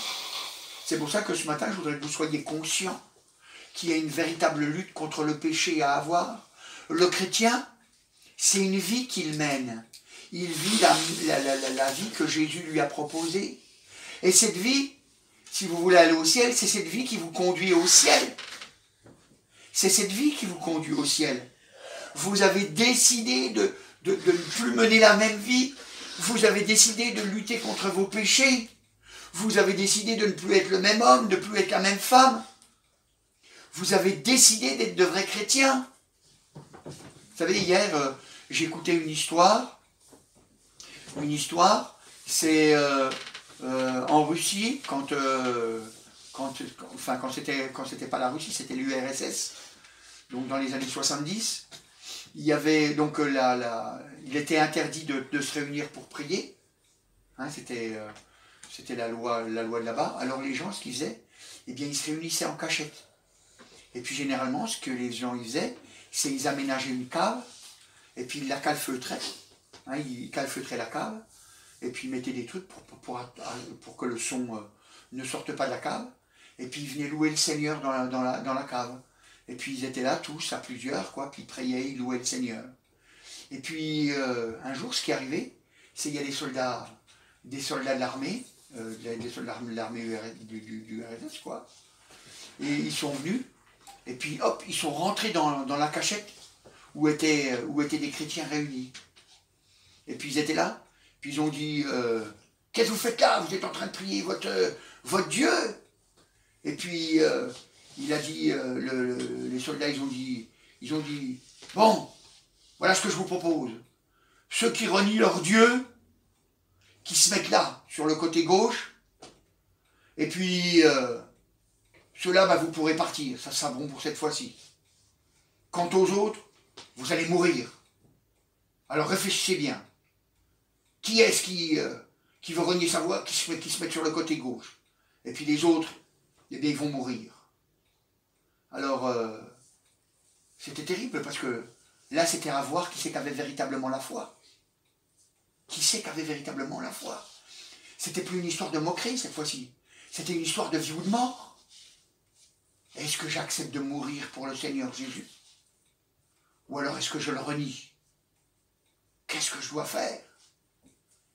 C'est pour ça que ce matin, je voudrais que vous soyez conscients qu'il y a une véritable lutte contre le péché à avoir. Le chrétien, c'est une vie qu'il mène. Il vit la vie que Jésus lui a proposée. Et cette vie, si vous voulez aller au ciel, c'est cette vie qui vous conduit au ciel. C'est cette vie qui vous conduit au ciel. Vous avez décidé de ne plus mener la même vie. Vous avez décidé de lutter contre vos péchés. Vous avez décidé de ne plus être le même homme, de ne plus être la même femme. Vous avez décidé d'être de vrais chrétiens. Vous savez, hier, j'écoutais une histoire. Une histoire, c'est en Russie, quand c'était pas la Russie, c'était l'URSS. Donc dans les années 70, il y avait donc il était interdit de se réunir pour prier. Hein, c'était la loi de là-bas. Alors les gens, ce qu'ils faisaient, eh bien ils se réunissaient en cachette. Et puis généralement, ce que les gens ils faisaient, c'est ils aménageaient une cave, et puis ils la calfeutraient. Hein, ils calfeutraient la cave, et puis ils mettaient des trucs pour que le son ne sorte pas de la cave. Et puis ils venaient louer le Seigneur dans la cave. Et puis ils étaient là tous, à plusieurs, quoi, puis ils priaient, ils louaient le Seigneur. Et puis un jour, ce qui est arrivé, c'est qu'il y a des soldats de l'armée, des soldats de l'armée du RSS, quoi. Et ils sont venus, et puis hop, ils sont rentrés dans la cachette où étaient des chrétiens réunis. Et puis ils étaient là, puis ils ont dit qu'est-ce que vous faites là? Vous êtes en train de prier votre Dieu? Et puis il a dit, les soldats, ils ont dit, bon, voilà ce que je vous propose. Ceux qui renient leur Dieu, qui se mettent là, sur le côté gauche, et puis ceux-là, bah, vous pourrez partir, ça sera bon pour cette fois-ci. Quant aux autres, vous allez mourir. Alors réfléchissez bien. Qui est-ce qui veut renier sa voix, qui se met sur le côté gauche? Et puis les autres, eh bien, ils vont mourir. Alors, c'était terrible, parce que là, c'était à voir qui c'est qui avait véritablement la foi. Qui c'est qui avait véritablement la foi? C'était plus une histoire de moquerie, cette fois-ci. C'était une histoire de vie ou de mort. Est-ce que j'accepte de mourir pour le Seigneur Jésus? Ou alors est-ce que je le renie? Qu'est-ce que je dois faire?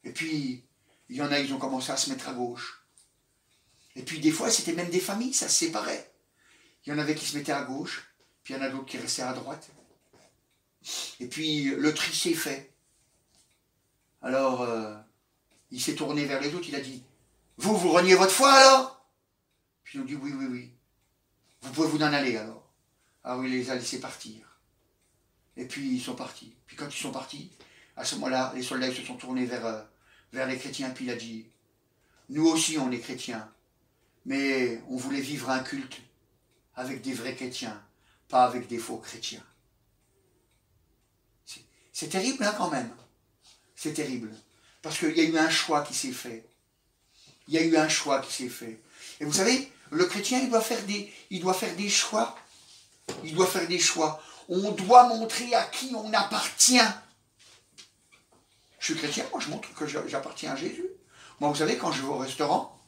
Et puis, il y en a, ils ont commencé à se mettre à gauche. Et puis des fois, c'était même des familles, ça se séparait. Il y en avait qui se mettaient à gauche, puis il y en a d'autres qui restaient à droite. Et puis le tri s'est fait. Alors, il s'est tourné vers les autres, il a dit, vous reniez votre foi alors? Puis ils ont dit, oui, oui, oui. Vous pouvez vous en aller alors. Ah oui, il les a laissés partir. Et puis ils sont partis. Puis quand ils sont partis, à ce moment-là, les soldats se sont tournés vers les chrétiens, puis il a dit, nous aussi on est chrétiens, mais on voulait vivre un culte avec des vrais chrétiens, pas avec des faux chrétiens. C'est terrible, hein, quand même. C'est terrible. Parce qu'il y a eu un choix qui s'est fait. Il y a eu un choix qui s'est fait. Et vous savez, le chrétien, il doit faire des choix. Il doit faire des choix. On doit montrer à qui on appartient. Je suis chrétien, moi je montre que j'appartiens à Jésus. Moi, vous savez, quand je vais au restaurant,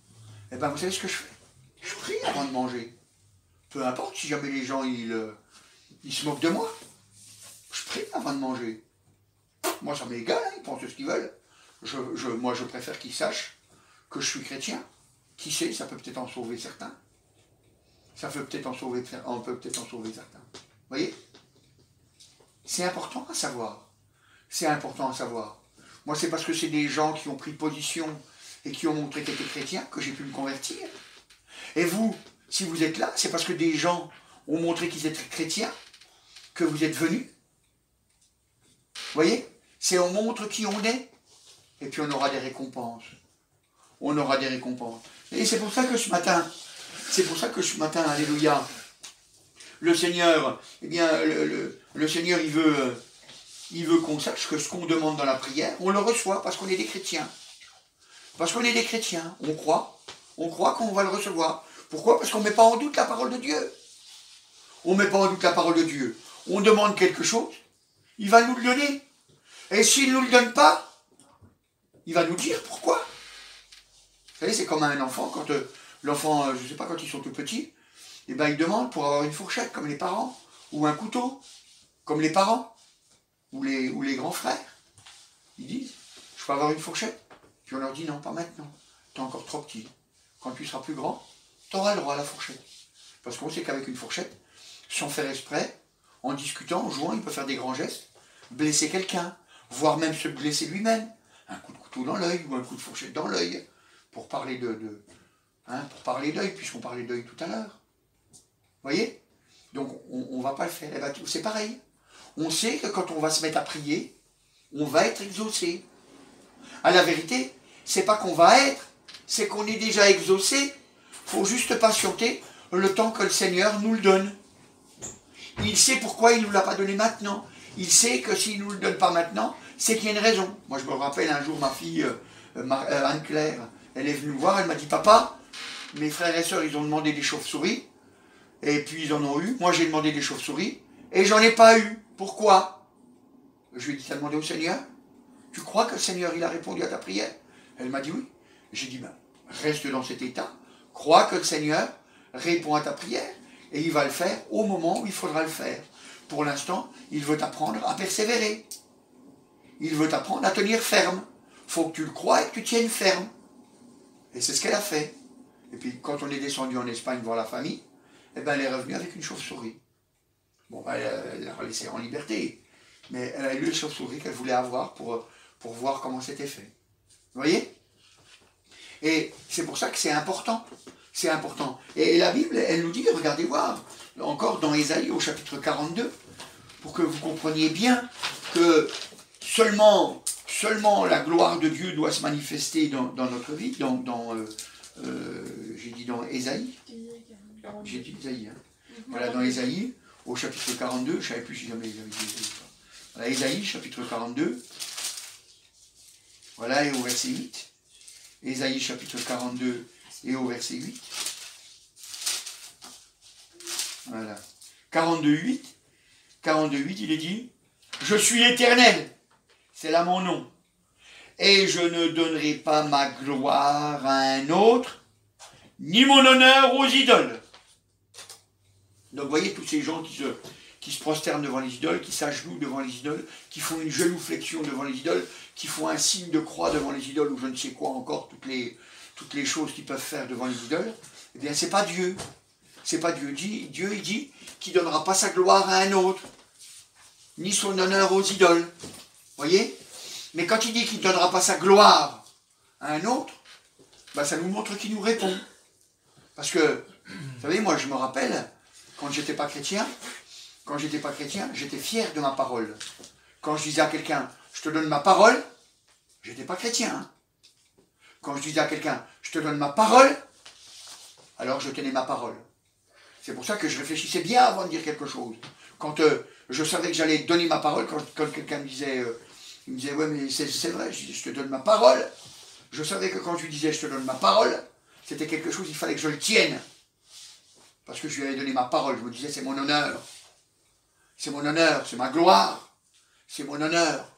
eh ben, vous savez ce que je fais? Je prie avant de manger. Peu importe si jamais les gens, ils se moquent de moi. Je prie avant de manger. Moi, ça m'est égal, hein, ils pensent ce qu'ils veulent. Moi, je préfère qu'ils sachent que je suis chrétien. Qui sait, ça peut peut-être en sauver certains. On peut peut-être en sauver certains. Vous voyez? C'est important à savoir. C'est important à savoir. Moi, c'est parce que c'est des gens qui ont pris position et qui ont montré qu'ils étaient chrétiens que j'ai pu me convertir. Et vous, si vous êtes là, c'est parce que des gens ont montré qu'ils étaient chrétiens que vous êtes venus. Vous voyez? C'est on montre qui on est, et puis on aura des récompenses. On aura des récompenses. Et c'est pour ça que ce matin, alléluia, le Seigneur, eh bien, le Seigneur, il veut qu'on sache que ce qu'on demande dans la prière, on le reçoit parce qu'on est des chrétiens. Parce qu'on est des chrétiens, on croit qu'on va le recevoir. Pourquoi? Parce qu'on ne met pas en doute la parole de Dieu. On ne met pas en doute la parole de Dieu. On demande quelque chose, il va nous le donner. Et s'il ne nous le donne pas, il va nous dire pourquoi. Vous savez, c'est comme un enfant, quand l'enfant, je ne sais pas, quand ils sont tout petits, eh ben, il demande pour avoir une fourchette, comme les parents, ou un couteau, comme les parents, ou les grands frères. Ils disent, je peux avoir une fourchette? Puis on leur dit, non, pas maintenant, tu es encore trop petit. Quand tu seras plus grand, tu auras le droit à la fourchette. Parce qu'on sait qu'avec une fourchette, sans faire exprès, en discutant, en jouant, il peut faire des grands gestes, blesser quelqu'un, voire même se blesser lui-même. Un coup de couteau dans l'œil ou un coup de fourchette dans l'œil, pour parler pour parler d'œil, puisqu'on parlait d'œil tout à l'heure. Vous voyez? Donc on ne va pas le faire. Eh ben, c'est pareil. On sait que quand on va se mettre à prier, on va être exaucé. À la vérité, c'est pas qu'on va être, c'est qu'on est déjà exaucé. Il faut juste patienter le temps que le Seigneur nous le donne. Il sait pourquoi il ne nous l'a pas donné maintenant. Il sait que s'il ne nous le donne pas maintenant, c'est qu'il y a une raison. Moi, je me rappelle un jour, ma fille, Anne-Claire, elle est venue me voir, elle m'a dit, papa, mes frères et sœurs, ils ont demandé des chauves-souris, Et puis ils en ont eu. Moi j'ai demandé des chauves-souris et j'en ai pas eu. Pourquoi? Je lui ai dit, t'as demandé au Seigneur? Tu crois que le Seigneur il a répondu à ta prière? Elle m'a dit oui. J'ai dit, ben, reste dans cet état. Crois que le Seigneur répond à ta prière. Et il va le faire au moment où il faudra le faire. Pour l'instant, il veut t'apprendre à persévérer. Il veut t'apprendre à tenir ferme. Il faut que tu le crois et que tu tiennes ferme. Et c'est ce qu'elle a fait. Et puis quand on est descendu en Espagne voir la famille, eh ben, elle est revenue avec une chauve-souris. Bon, ben, elle l'a laissée en liberté. Mais elle a eu les chauves-souris qu'elle voulait avoir pour voir comment c'était fait. Vous voyez? Et c'est pour ça que c'est important. C'est important. Et la Bible, elle nous dit, regardez voir, encore dans Ésaïe au chapitre 42, pour que vous compreniez bien que seulement la gloire de Dieu doit se manifester dans notre vie, j'ai dit dans Ésaïe, j'ai dit Ésaïe, hein. Voilà, dans Ésaïe, au chapitre 42, je ne savais plus si jamais j'avais dit Ésaïe. Voilà, Ésaïe, chapitre 42, voilà, et au verset 8. Ésaïe, chapitre 42, et au verset 8. Voilà. 42, 8, il est dit, je suis éternel, c'est là mon nom, et je ne donnerai pas ma gloire à un autre, ni mon honneur aux idoles. Donc vous voyez tous ces gens qui se prosternent devant les idoles, qui s'agenouillent devant les idoles, qui font une génouflexion devant les idoles, qui font un signe de croix devant les idoles, ou je ne sais quoi encore, toutes les choses qu'ils peuvent faire devant les idoles, eh bien c'est pas Dieu. C'est pas Dieu. Dieu il dit qu'il ne donnera pas sa gloire à un autre, ni son honneur aux idoles. Voyez? Mais quand il dit qu'il ne donnera pas sa gloire à un autre, ben ça nous montre qu'il nous répond. Parce que, vous savez, moi je me rappelle, quand j'étais pas chrétien, j'étais fier de ma parole. Quand je disais à quelqu'un, je te donne ma parole, j'étais pas chrétien. Hein. Quand je disais à quelqu'un, je te donne ma parole, alors je tenais ma parole. C'est pour ça que je réfléchissais bien avant de dire quelque chose. Quand je savais que j'allais donner ma parole, quand quelqu'un me disait, il me disait, ouais mais c'est vrai, je disais, je te donne ma parole, je savais que quand je lui disais, je te donne ma parole, c'était quelque chose, il fallait que je le tienne. Parce que je lui avais donné ma parole, je me disais, c'est mon honneur. C'est mon honneur, c'est ma gloire, c'est mon honneur.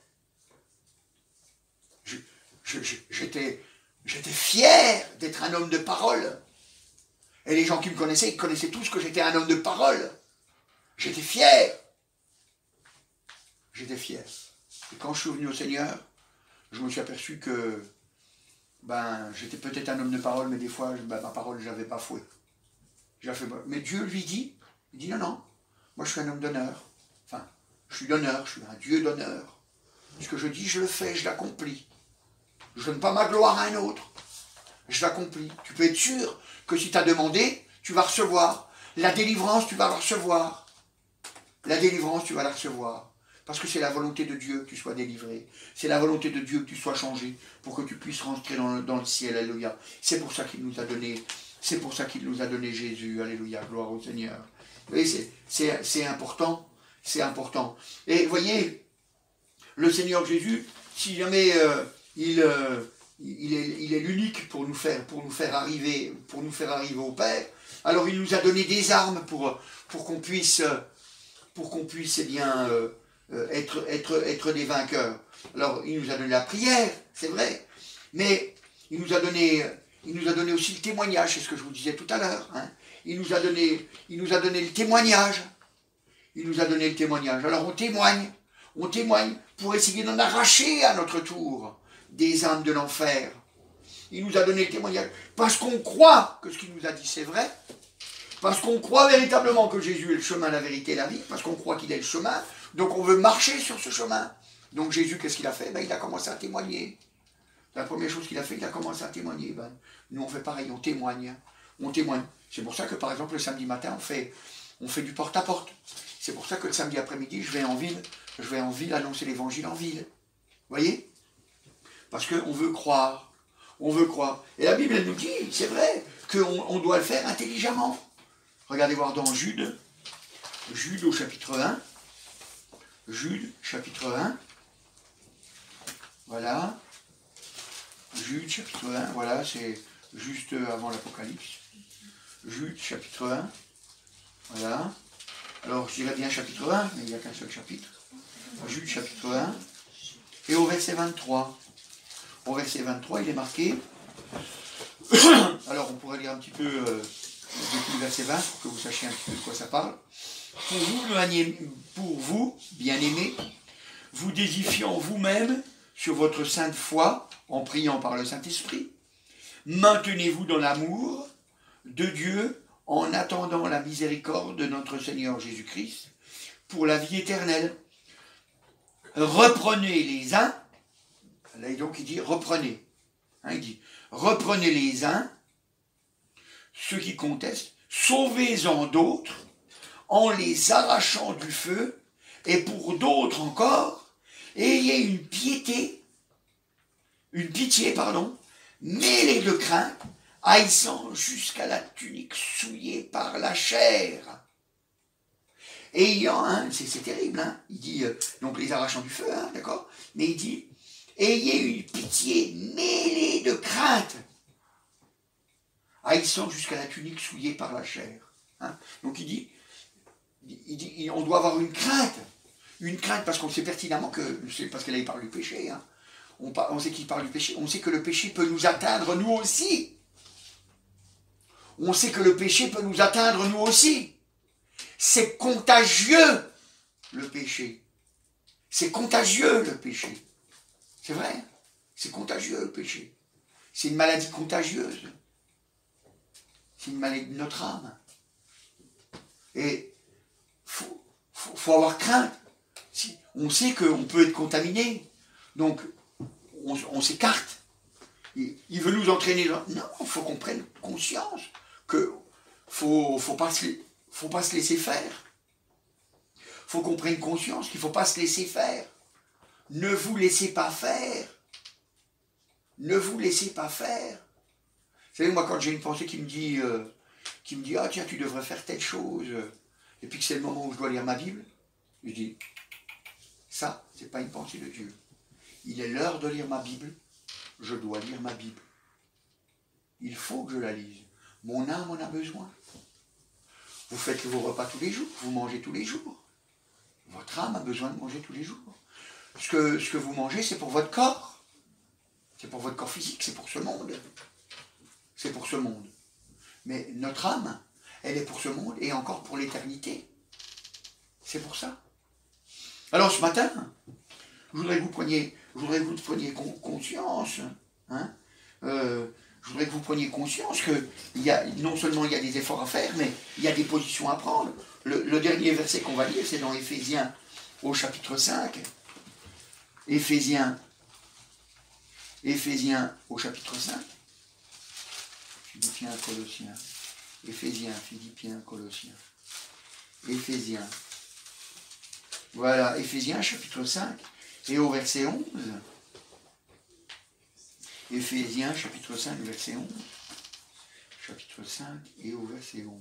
J'étais fier d'être un homme de parole. Et les gens qui me connaissaient, ils connaissaient tous que j'étais un homme de parole. J'étais fier. J'étais fier. Et quand je suis venu au Seigneur, je me suis aperçu que j'étais peut-être un homme de parole, mais des fois, ma parole, je n'avais pas foué. Mais Dieu lui dit, il dit non, moi je suis un homme d'honneur. Enfin, je suis d'honneur, je suis un Dieu d'honneur. Ce que je dis, je le fais, je l'accomplis. Je ne donne pas ma gloire à un autre. Je l'accomplis. Tu peux être sûr que si tu as demandé, tu vas recevoir. La délivrance, tu vas la recevoir. La délivrance, tu vas la recevoir. Parce que c'est la volonté de Dieu que tu sois délivré. C'est la volonté de Dieu que tu sois changé pour que tu puisses rentrer dans le ciel. Alléluia. C'est pour ça qu'il nous a donné. C'est pour ça qu'il nous a donné Jésus. Alléluia. Gloire au Seigneur. Vous voyez, c'est important. C'est important. Et vous voyez, le Seigneur Jésus, si jamais il est l'unique pour nous faire arriver au Père, alors il nous a donné des armes pour qu'on puisse eh bien, être des vainqueurs. Alors il nous a donné la prière, c'est vrai, mais il nous a donné aussi le témoignage, c'est ce que je vous disais tout à l'heure. Hein. Il nous a donné le témoignage. Il nous a donné le témoignage. Alors on témoigne pour essayer d'en arracher à notre tour des âmes de l'enfer. Il nous a donné le témoignage parce qu'on croit que ce qu'il nous a dit c'est vrai, parce qu'on croit véritablement que Jésus est le chemin, la vérité et la vie, parce qu'on croit qu'il est le chemin, donc on veut marcher sur ce chemin. Donc Jésus, qu'est-ce qu'il a fait? Il a commencé à témoigner. La première chose qu'il a fait, il a commencé à témoigner. Nous on fait pareil, on témoigne. C'est pour ça que par exemple le samedi matin, on fait du porte-à-porte. C'est pour ça que le samedi après-midi, je vais en ville annoncer l'évangile en ville. Vous voyez? Parce qu'on veut croire. On veut croire. Et la Bible, elle nous dit, c'est vrai, qu'on doit le faire intelligemment. Regardez voir dans Jude au chapitre 1. Jude, chapitre 1. Voilà. Jude, chapitre 1. Voilà, c'est juste avant l'Apocalypse. Jude, chapitre 1. Voilà. Alors, je dirais bien chapitre 1, mais il n'y a qu'un seul chapitre. Jude, chapitre 1. Et au verset 23. Au verset 23, il est marqué... Alors, on pourrait lire un petit peu depuis le verset 20 pour que vous sachiez un petit peu de quoi ça parle. Pour vous, bien-aimés, vous déifiant vous-même sur votre sainte foi en priant par le Saint-Esprit, maintenez-vous dans l'amour de Dieu en attendant la miséricorde de notre Seigneur Jésus-Christ pour la vie éternelle. Reprenez les uns, là donc il dit reprenez, il dit reprenez les uns, ceux qui contestent, sauvez-en d'autres, en les arrachant du feu, et pour d'autres encore, ayez une pitié, mêlée de crainte, haïssant jusqu'à la tunique souillée par la chair. Ayant, c'est terrible, il dit, donc les arrachant du feu, d'accord, mais il dit, ayez une pitié mêlée de crainte, haïssant jusqu'à la tunique souillée par la chair. Donc il dit, on doit avoir une crainte parce qu'on sait pertinemment que, c'est parce qu'elle parle du péché, on sait qu'il parle du péché, on sait que le péché peut nous atteindre nous aussi. On sait que le péché peut nous atteindre nous aussi. C'est contagieux, le péché. C'est contagieux, le péché. C'est vrai, c'est contagieux, le péché. C'est une maladie contagieuse. C'est une maladie de notre âme. Et faut avoir crainte. On sait qu'on peut être contaminé. Donc, on s'écarte. Il veut nous entraîner dans... Non, il faut qu'on prenne conscience que faut pas se laisser faire. Il faut qu'on prenne conscience qu'il ne faut pas se laisser faire. Ne vous laissez pas faire. Ne vous laissez pas faire. Vous savez, moi, quand j'ai une pensée qui me dit ah tiens, tu devrais faire telle chose, et puis que c'est le moment où je dois lire ma Bible, je dis, ça, c'est pas une pensée de Dieu. Il est l'heure de lire ma Bible, je dois lire ma Bible. Il faut que je la lise. Mon âme en a besoin. Vous faites vos repas tous les jours, vous mangez tous les jours. Votre âme a besoin de manger tous les jours. Ce que vous mangez, c'est pour votre corps. C'est pour votre corps physique, c'est pour ce monde. C'est pour ce monde. Mais notre âme, elle est pour ce monde et encore pour l'éternité. C'est pour ça. Alors ce matin, je voudrais que vous preniez conscience. Je voudrais que vous preniez conscience que non seulement il y a des efforts à faire, mais il y a des positions à prendre. Le dernier verset qu'on va lire, c'est dans Éphésiens au chapitre 5. Éphésiens au chapitre 5. Philippiens, Colossiens. Éphésiens, Philippiens, Colossiens. Éphésiens. Voilà, Éphésiens, chapitre 5. Et au verset 11. Éphésiens, chapitre 5, verset 11. Chapitre 5 et au verset 11.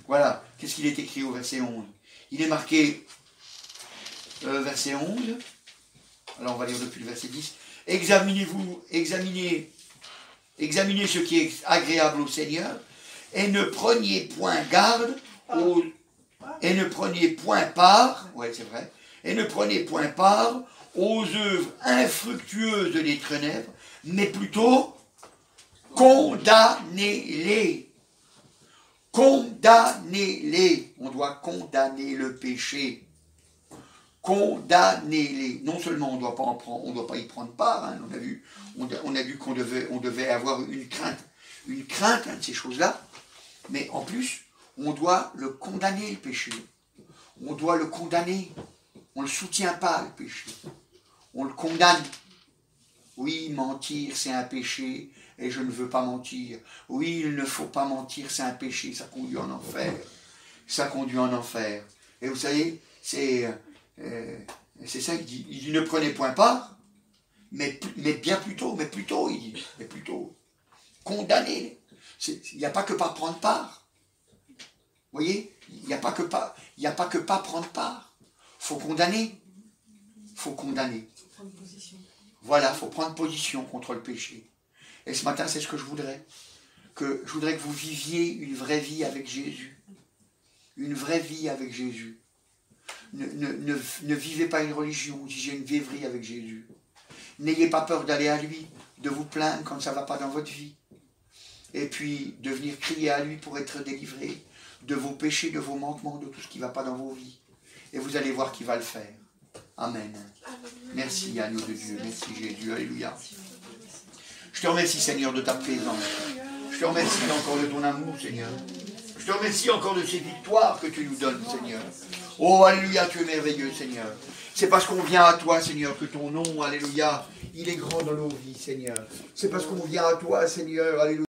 Voilà, qu'est-ce qu'il est écrit au verset 11? Il est marqué, verset 11. Alors on va lire depuis le verset 10. Examinez ce qui est agréable au Seigneur, et ne preniez point garde et ne prenez point part, ouais c'est vrai, et ne prenez point part aux œuvres infructueuses des ténèbres, mais plutôt condamnez-les. Condamnez-les. On doit condamner le péché. Condamnez-les. Non seulement on ne doit pas y prendre part, on a vu qu'on devait avoir une crainte de ces choses-là, mais en plus, on doit le condamner, le péché. On doit le condamner. On ne le soutient pas, le péché. On le condamne. Oui, mentir, c'est un péché, et je ne veux pas mentir. Oui, il ne faut pas mentir, c'est un péché, ça conduit en enfer. Ça conduit en enfer. Et vous savez, c'est ça qu'il dit. Il dit, ne prenez point part, mais plutôt, il dit, mais plutôt, condamnez. Il n'y a pas que pas prendre part. Vous voyez, il n'y a pas que pas prendre part. Il faut condamner. Il faut condamner. Voilà, il faut prendre position contre le péché. Et ce matin, c'est ce que je voudrais. Je voudrais que vous viviez une vraie vie avec Jésus. une vraie vie avec Jésus. Ne vivez pas une religion, j'ai une vieillerie avec Jésus. N'ayez pas peur d'aller à lui, de vous plaindre quand ça ne va pas dans votre vie. Et puis de venir crier à lui pour être délivré de vos péchés, de vos manquements, de tout ce qui ne va pas dans vos vies. Et vous allez voir qu'il va le faire. Amen. Merci, agneau de Dieu. Merci Jésus. Alléluia. Je te remercie, Seigneur, de ta présence. Je te remercie encore de ton amour, Seigneur. Je te remercie encore de ces victoires que tu nous donnes, Seigneur. Oh, alléluia, tu es merveilleux, Seigneur. C'est parce qu'on vient à toi, Seigneur, que ton nom, alléluia, il est grand dans nos vies, Seigneur. C'est parce qu'on vient à toi, Seigneur, alléluia.